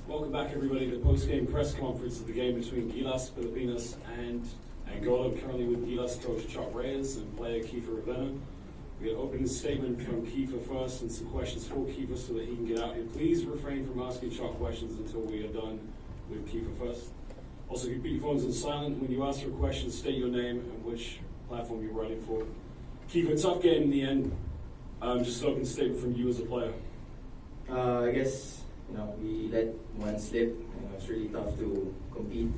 Welcome back, everybody, to the post-game press conference of the game between Gilas Pilipinas and Angola. Currently with Gilas coach Chot Reyes and player Kiefer Ravena. We get an opening statement from Kiefer first and some questions for Kiefer so that he can get out here. Please refrain from asking Chot questions until we are done with Kiefer first. Also, you put your phones on silent. When you ask for a question, state your name and which platform you're writing for. Kiefer, tough game in the end. Just an opening statement from you as a player. I guess we let one slip. It's really tough to compete.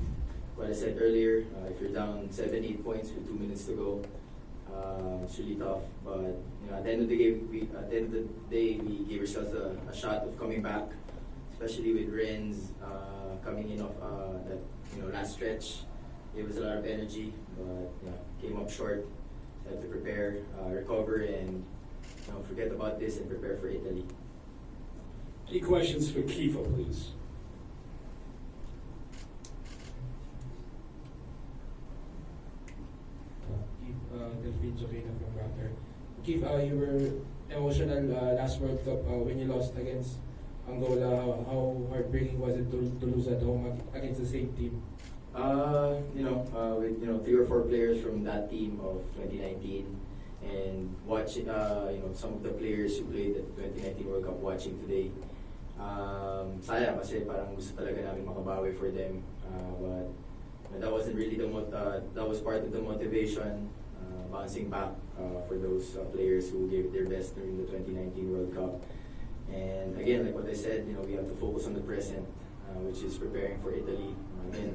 What I said earlier, if you're down 7-8 points with 2 minutes to go, it's really tough. But at the end of the day, we gave ourselves a shot of coming back, especially with Renz coming in off that last stretch. Gave us a lot of energy, but came up short. Had to prepare, recover, and forget about this and prepare for Italy. Any questions for Kiefer, please? Kiefer, you were emotional last World Cup when you lost against Angola. How heartbreaking was it to lose at home against the same team? With 3 or 4 players from that team of 2019, and watching some of the players who played the 2019 World Cup watching today. Sayang kasi parang gusto talaga namin makabawi for them, but that wasn't really that was part of the motivation, bouncing back for those players who gave their best during the 2019 World Cup. And again, like what I said, we have to focus on the present, which is preparing for Italy. Again,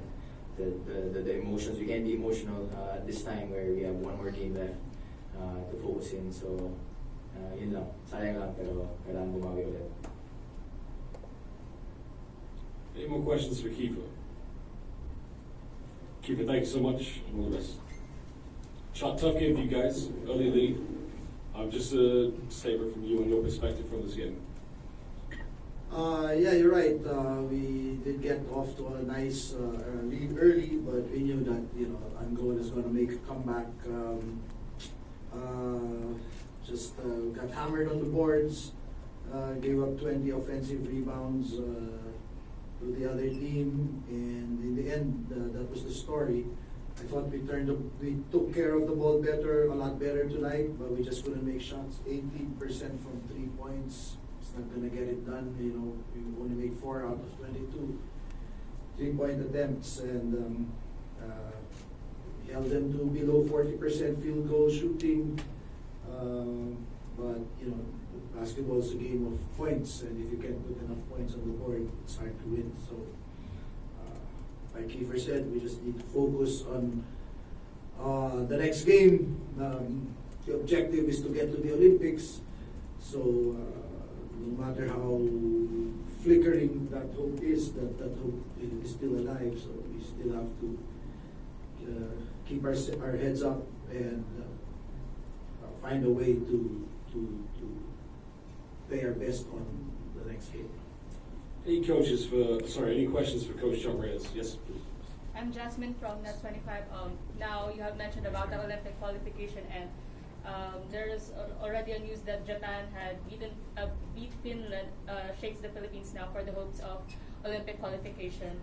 the emotions, we can't be emotional at this time where we have one more game left to focus in. So yun lang, sayang lang, pero kailangan bumawi ulit. Any more questions for Kiefer? Kiefer, thank you so much. All the best. Chot, tough game for you guys, early lead. Just a statement from you and your perspective from this game. Yeah, you're right. We did get off to a nice lead early, but we knew that Angola is going to make a comeback. Just got hammered on the boards. Gave up 20 offensive rebounds to the other team, and in the end, that was the story. I thought we took care of the ball better, a lot better tonight, but we just couldn't make shots. 18% from 3 points. It's not going to get it done. We only made 4 out of 22 3-point attempts, and held them to below 40% field goal shooting. But basketball is a game of points, and if you can't put enough points on the board, it's hard to win. So, like Kiefer said, we just need to focus on the next game. The objective is to get to the Olympics. So, no matter how flickering that hope is, that hope is still alive. So we still have to keep our heads up and find a way to play our best on the next game. Any questions for Coach Chot Reyes? Yes, please. I'm Jasmine from Net 25. Now you have mentioned about the Olympic qualification, and there is already a news that Japan had beat Finland, shakes the Philippines now for the hopes of Olympic qualification.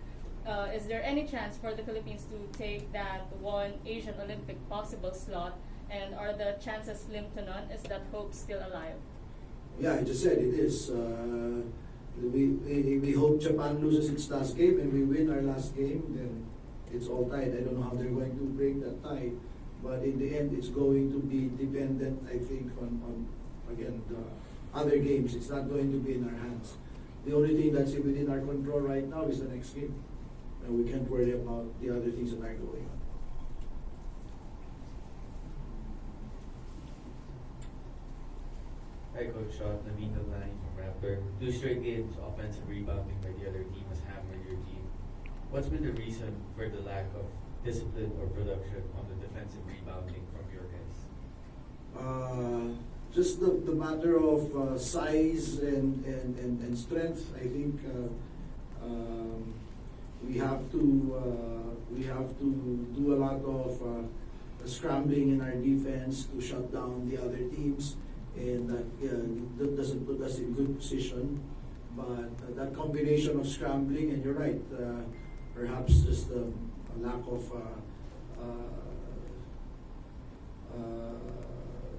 Is there any chance for the Philippines to take that one Asian Olympic possible slot, and are the chances slim to none? Is that hope still alive? Yeah, I just said it is. We hope Japan loses its last game and we win our last game, then it's all tied. I don't know how they're going to break that tie, but in the end, it's going to be dependent, I think, on again, the other games. It's not going to be in our hands. The only thing that's within our control right now is the next game, and we can't worry about the other things that are going on. Hi, Coach Chot. Naveen Dalani from Raptor. 2 straight games, offensive rebounding by the other team has hammered your team. What's been the reason for the lack of discipline or production on the defensive rebounding from your guys? Just the matter of size and strength. I think we have to do a lot of scrambling in our defense to shut down the other teams, and that doesn't put us in good position. But that combination of scrambling, and you're right, perhaps just a lack of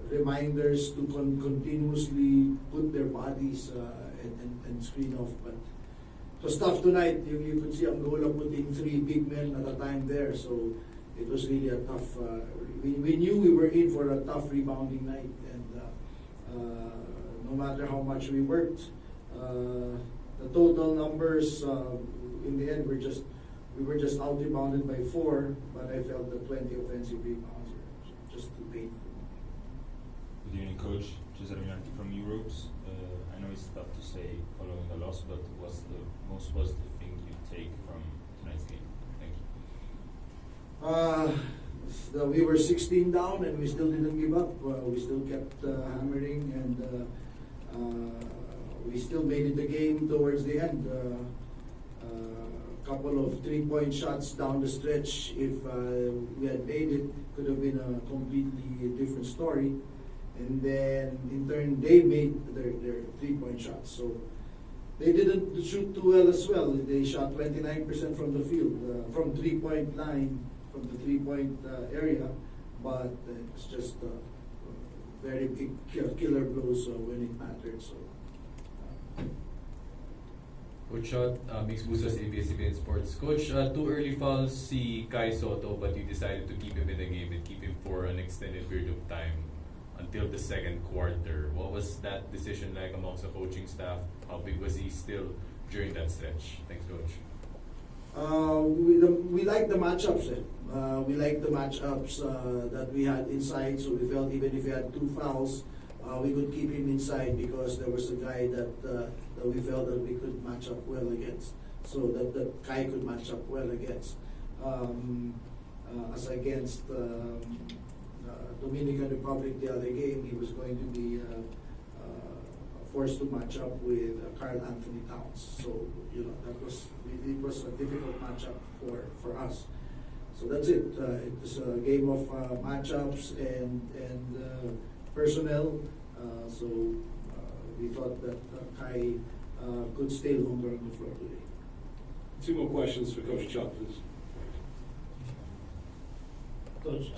reminders to continuously put their bodies and screen off. But it was tough tonight. You could see Angola putting 3 big men at a time there, so it was really a tough. We knew we were in for a tough rebounding night, and no matter how much we worked, the total numbers in the end we were just out rebounded by 4. But I felt the 20 offensive rebounds were just too painful. Good evening, Coach. Jose Reyes from Europe's. I know it's tough to say following the loss, but what's the most positive thing you take from tonight's game? Thank you. We were 16 down and we still didn't give up. We still kept hammering, and we still made it the game towards the end. Couple of 3-point shots down the stretch. If we had made it, could have been a completely different story. And then in turn, they made their 3-point shots. So they didn't shoot too well as well. They shot 29% from the field, from 3-point line, from the 3-point area. But it's just very big killer blows when it mattered. So. Coach Chot, Mix Bustos, ABS-CBN Sports. Coach, 2 early fouls si Kai Soto, but you decided to keep him in the game and keep him for an extended period of time until the second quarter. What was that decision like amongst the coaching staff? How big was he still during that stretch? Thanks, Coach. We like the matchups. We like the matchups that we had inside, so we felt even if we had 2 fouls, we could keep him inside because there was a guy that we felt that we could match up well against, so that Kai could match up well against. As against Dominican Republic the other game, he was going to be forced to match up with Carl Anthony Towns. So it was a difficult matchup for us. So that's it. It was a game of matchups and personnel. So we thought that Kai could stay longer on the floor today. 2 more questions for Coach Chot, please. Coach,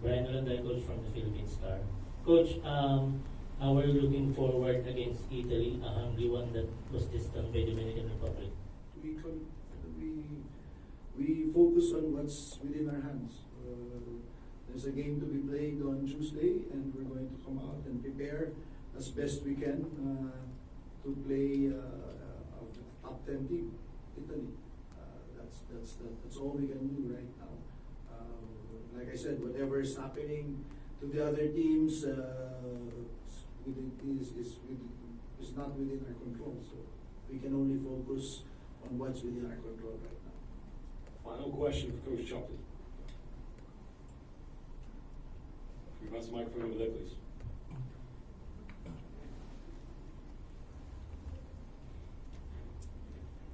Brian Olanday, coach from the Philippine Star. Coach, how are you looking forward against Italy, a hungry one that was distant by the Dominican Republic? We focus on what's within our hands. There's a game to be played on Tuesday, and we're going to come out and prepare as best we can to play a top 10 team, Italy. That's all we can do right now. Like I said, whatever is happening to the other teams is not within our control. So we can only focus on what's within our control right now. Final question for Coach Chot, please. Can you pass the microphone over there, please?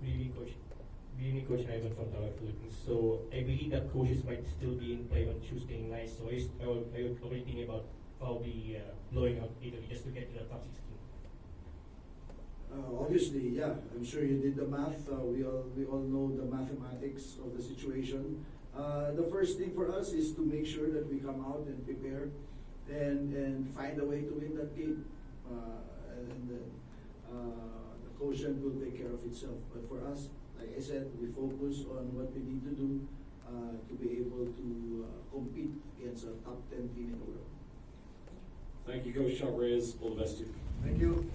Good evening, Coach Ivan from Tower Philippines. So I believe that coaches might still be in play on Tuesday night. So I was already thinking about probably blowing out Italy just to get to the top 16. Obviously, yeah. I'm sure you did the math. We all know the mathematics of the situation. The first thing for us is to make sure that we come out and prepare and find a way to win that game. And then the quotient will take care of itself. But for us, like I said, we focus on what we need to do to be able to compete against a top 10 team in the world. Thank you, Coach Chot Reyes. All the best to you. Thank you.